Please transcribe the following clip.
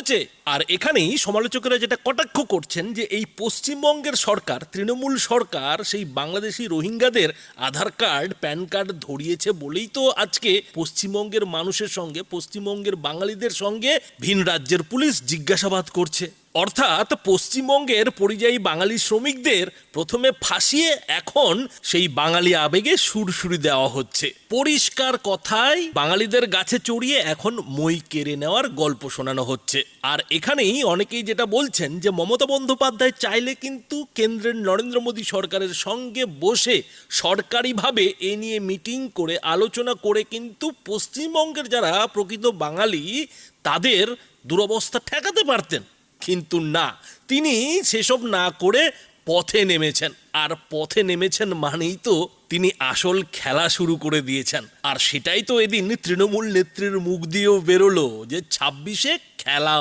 করেছে। আর এখানেই সমালোচকেরা যেটা কটাক্ষ করছেন যে এই পশ্চিমবঙ্গের সরকার, তৃণমূল সরকার, সেই বাংলাদেশি রোহিঙ্গাদের আধার কার্ড, প্যান কার্ড ধরিয়েছে বলেই তো আজকে পশ্চিমবঙ্গের মানুষের সঙ্গে, পশ্চিমবঙ্গের বাঙালিদের সঙ্গে ভিন রাজ্যের পুলিশ জিজ্ঞাসাবাদ করছে। অর্থাৎ পশ্চিমবঙ্গের পরিযায়ী বাঙালি শ্রমিকদের প্রথমে ফাঁসিয়ে এখন সেই বাঙালি আবেগে সুরসুরি দেওয়া হচ্ছে। পরিষ্কার কথায় বাঙালিদের গাছে চড়িয়ে এখন মই কেড়ে নেওয়ার গল্প শোনানো হচ্ছে। আর এখানেই অনেকেই যেটা বলছেন যে মমতা বন্দ্যোপাধ্যায় চাইলে কিন্তু কেন্দ্রের নরেন্দ্র মোদী সরকারের সঙ্গে বসে সরকারিভাবে এ নিয়ে মিটিং করে আলোচনা করে কিন্তু পশ্চিমবঙ্গের যারা প্রকৃত বাঙালি তাদের দুরবস্থা ঠেকাতে পারতেন। কিন্তু না, তিনি সেসব না করে পথে নেমেছেন। আর পথে নেমেছেন মানেই তো তিনি আসল খেলা শুরু করে দিয়েছেন। আর সেটাই তো এদিন তৃণমূল নেত্রীর মুখ দিয়েও বেরোলো যে 26-এ খেলা